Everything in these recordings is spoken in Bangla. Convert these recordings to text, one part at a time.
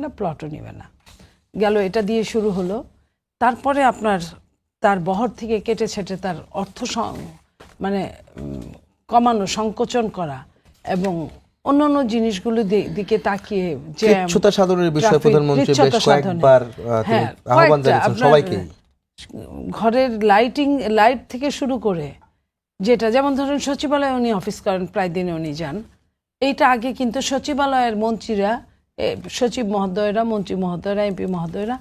না, প্লটও নেবে না। গেল, এটা দিয়ে শুরু হলো। তারপরে আপনার তার বহর থেকে কেটে ছেটে তার অর্থ মানে কমানো, সংকোচন করা এবং অন্যান্য জিনিসগুলো দিকে তাকিয়ে যে স্বচ্ছতা সাধনের বিষয়ে প্রধানমন্ত্রী বেশ কয়েকবার আহ্বান জানিয়েছেন সবাইকে। ঘরের লাইট থেকে শুরু করে যেটা, যেমন ধরেন সচিবালয়ে উনি অফিস করেন, প্রায় দিনে উনি যান। এইটা আগে কিন্তু সচিবালয়ের মন্ত্রীরা, সচিব মহোদয়রা, মন্ত্রী মহোদয়রা, এমপি মহোদয়রা,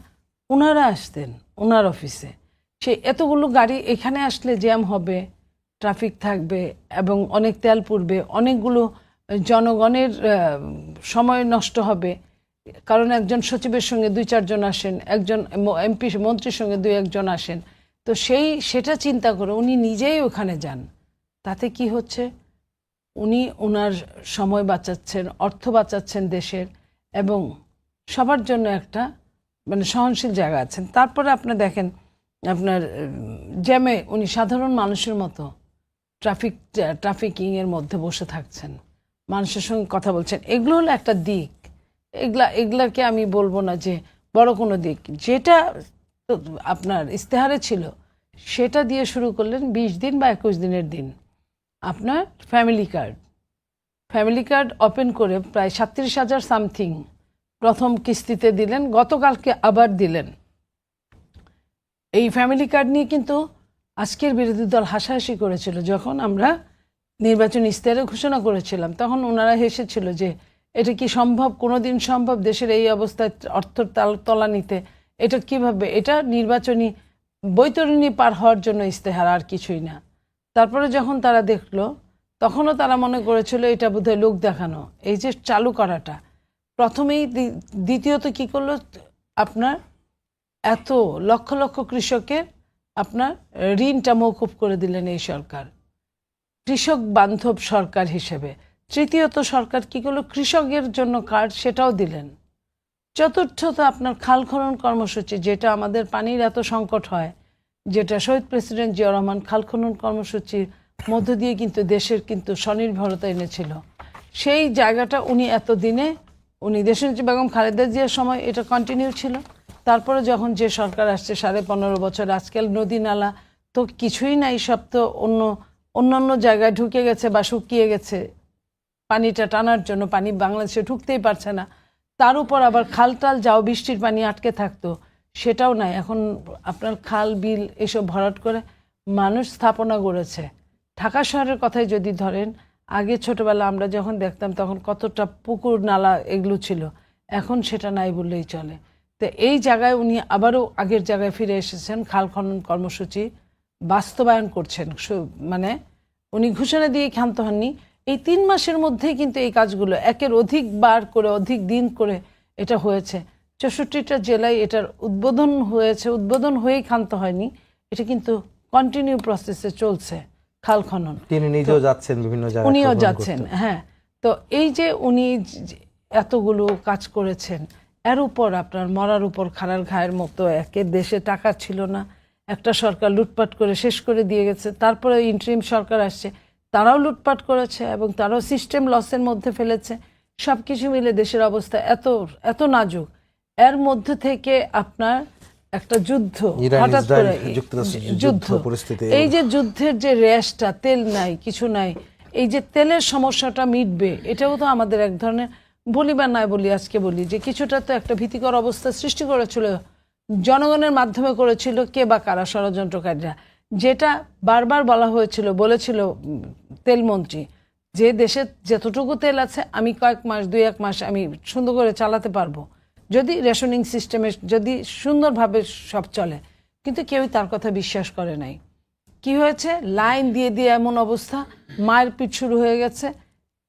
ওনারা আসতেন ওনার অফিসে। সেই এতগুলো গাড়ি এখানে আসলে জ্যাম হবে, ট্রাফিক থাকবে এবং অনেক তেল পুড়বে, অনেকগুলো জনগণের সময় নষ্ট হবে। কারণ একজন সচিবের সঙ্গে 2-4 জন আসেন, একজন এমপি মন্ত্রীর সঙ্গে 2-1 জন আসেন। তো সেটা চিন্তা করে উনি নিজেই ওখানে যান। তাতে কি হচ্ছে, উনি ওনার সময় বাঁচাচ্ছেন, অর্থ বাঁচাচ্ছেন দেশের, এবং সবার জন্য একটা মানে সহনশীল জায়গা আছেন। তারপরে আপনি দেখেন আপনার জ্যামে উনি সাধারণ মানুষের মতো ট্রাফিকিংয়ের মধ্যে বসে থাকছেন, মানুষের সঙ্গে কথা বলছেন। এগুলো হলো একটা দিক। এগুলাকে আমি বলবো না যে বড় কোনো দিক। যেটা আপনার ইস্তেহারে ছিল সেটা দিয়ে শুরু করলেন 20 দিন বা 21 দিনের দিন। আপনার ফ্যামিলি কার্ড ওপেন করে প্রায় 37,000 সামথিং প্রথম কিস্তিতে দিলেন, গতকালকে আবার দিলেন। এই ফ্যামিলি কার্ড নিয়ে কিন্তু আজকের বিরোধী দল হাসাহাসি করেছিল। যখন আমরা নির্বাচন ইস্তেহারে ঘোষণা করেছিলাম তখন ওনারা হেসেছিল যে এটা কি সম্ভব, কোনোদিন সম্ভব দেশের এই অবস্থায় অর্থের তলানিতে, এটা কিভাবে, এটা নির্বাচনী বৈতরণী পার হওয়ার জন্য ইস্তেহার, আর কিছুই না। তারপরে যখন তারা দেখলো তখনও তারা মনে করেছিল এটা বোধহয় লোক দেখানো, এই যে চালু করাটা প্রথমেই। দ্বিতীয়ত কি করলো, আপনার এত লক্ষ লক্ষ কৃষকের আপনার ঋণটা মওকুফ করে দিলেন এই সরকার, কৃষক বান্ধব সরকার হিসেবে। তৃতীয়ত সরকার কি করলো, কৃষকের জন্য কার্ড সেটাও দিলেন। চতুর্থত আপনার খাল খনন কর্মসূচি, যেটা আমাদের পানির এত সংকট হয়, যেটা শহীদ প্রেসিডেন্ট জিয়া রহমান খাল খনন কর্মসূচির মধ্য দিয়ে কিন্তু দেশের কিন্তু স্বনির্ভরতা এনেছিল। সেই জায়গাটা উনি এতদিনে, উনি দেশনেত্রী বেগম খালেদা জিয়ার সময় এটা কন্টিনিউ ছিল। তারপরে যখন যে সরকার আসছে 15.5 বছর, আজকাল নদী নালা তো কিছুই নাই, সব তো অন্যান্য জায়গায় ঢুকে গেছে বা শুকিয়ে গেছে। পানিটা টানার জন্য পানি বাংলাদেশে ঢুকতেই পারছে না। তার উপর আবার খালটাল যাও বৃষ্টির পানি আটকে থাকতো, সেটাও নাই। এখন আপনার খাল বিল এসব ভরাট করে মানুষ স্থাপনা গড়েছে। ঢাকা শহরের কথাই যদি ধরেন, আগে ছোটবেলা আমরা যখন দেখতাম তখন কতটা পুকুর নালা এগুলো ছিল, এখন সেটা নাই বললেই চলে। তো এই জায়গায় উনি আবারও আগের জায়গায় ফিরে এসেছেন, খাল খনন কর্মসূচি বাস্তবায়ন করছেন। মানে উনি ঘোষণা দিয়ে ক্ষান্ত হননি। এই 3 মাসের মধ্যেই কিন্তু এই কাজগুলো একের অধিক বার করে, অধিক দিন করে এটা হয়েছে। 64টা জেলায় এটার উদ্বোধন হয়েছে, উদ্বোধন হয়েই ক্ষান্ত হয়নি, এটা কিন্তু কন্টিনিউ প্রসেসে চলছে খাল খনন। তিনি নিজেও যাচ্ছেন বিভিন্ন জায়গায়, উনিও যাচ্ছেন। হ্যাঁ, তো এই যে উনি এতগুলো কাজ করেছেন, এর উপর আপনার মরার উপর খাড়ার ঘায়ের মতো একের দেশে টাকা ছিল না, একটা সরকার লুটপাট করে শেষ করে দিয়ে গেছে। তারপরে ইন্টারিম সরকার আসছে, তারাও লুটপাট করেছে এবং তারাও সিস্টেম লসের মধ্যে ফেলেছে। সব কিছু মিলে দেশের অবস্থা এত নাজুক। এর মধ্যে থেকে আপনার একটা যুদ্ধ, হঠাৎ করে যুদ্ধ পরিস্থিতি, এই যে যুদ্ধের যে রেশটা, তেল নাই, কিছু নাই, এই যে তেলের সমস্যাটা মিটবে, এটাও তো আমাদের এক ধরনের, বলি বা নাই বলি, আজকে বলি যে কিছুটা তো একটা ভীতিকর অবস্থা সৃষ্টি করেছিল, জনগণের মাধ্যমে করেছিল কে বা কারা, ষড়যন্ত্রকারীরা। যেটা বারবার বলা হয়েছিল, বলেছিল তেলমন্ত্রী যে দেশে যতটুকু তেল আছে আমি কয়েক মাস, 2-1 মাস আমি সুন্দর করে চালাতে পারবো যদি রেশনিং সিস্টেমে যদি সুন্দরভাবে সব চলে। কিন্তু কেউই তার কথা বিশ্বাস করে নাই। কি হয়েছে, লাইন দিয়ে দিয়ে এমন অবস্থা, মায়ের পিঠ শুরু হয়ে গেছে।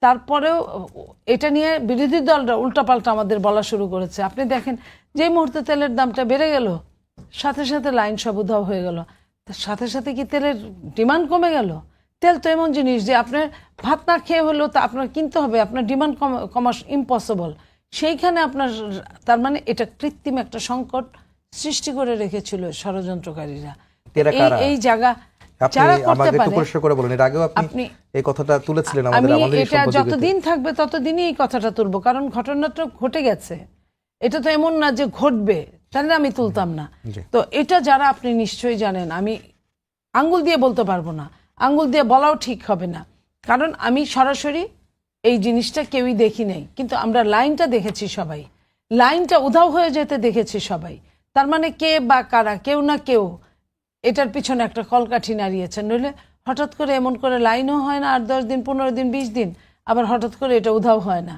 তারপরেও এটা নিয়ে বিরোধী দলরা উল্টাপাল্টা আমাদের বলা শুরু করেছে। আপনি দেখেন যে মুহূর্তে তেলের দামটা বেড়ে গেল, সাথে সাথে লাইন সব উধাও হয়ে গেল। সাথে সাথে কি তেলের ডিমান্ড কমে গেল? তেল তো এমন জিনিস যে আপনার ভাত না খেয়ে হলেও তা আপনার কিনতে হবে, আপনার ডিমান্ড কমা ইম্পসিবল। সেইখানে আপনার, তার মানে এটা কৃত্রিম একটা সংকট সৃষ্টি করে রেখেছিল ষড়যন্ত্রকারীরা। এই জায়গা যারা করতে পারে, আপনি এই কথাটা তুলেছিলেন আমাদের, এটা যতদিন থাকবে ততদিনই এই কথাটা তুলবো, কারণ ঘটনাটা ঘটে গেছে। এটা তো এমন না যে ঘটবে, তাহলে আমি তুলতাম না। জি। তো এটা যারা আপনি নিশ্চয়ই জানেন, আমি আঙ্গুল দিয়ে বলতে পারবো না, আঙ্গুল দিয়ে বলাও ঠিক হবে না, কারণ আমি সরাসরি এই জিনিসটা কেউই দেখি নাই, কিন্তু আমরা লাইনটা দেখেছি সবাই, লাইনটা উধাও হয়ে যেতে দেখেছি সবাই। তার মানে কে বা কারা, কেউ না কেউ এটার পিছনে একটা কলকাঠি নাড়িয়েছেন, নইলে হঠাৎ করে এমন করে লাইনও হয় না 8-10 দিন, 15 দিন, 20 দিন, আবার হঠাৎ করে এটা উধাও হয় না।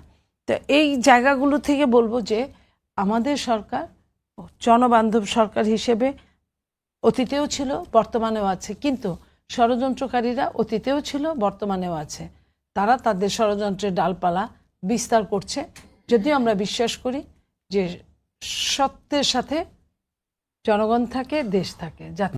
তো এই জায়গাগুলো থেকে বলবো যে আমাদের সরকার জনবান্ধব সরকার হিসেবে অতীতেও ছিল, বর্তমানেও আছে, কিন্তু ষড়যন্ত্রকারীরা অতীতেও ছিল, বর্তমানেও আছে। তারা তাদের ষড়যন্ত্রের ডালপালা বিস্তার করছে, যদিও আমরা বিশ্বাস করি যে সত্যের সাথে জনগণ থাকে, দেশ থাকে।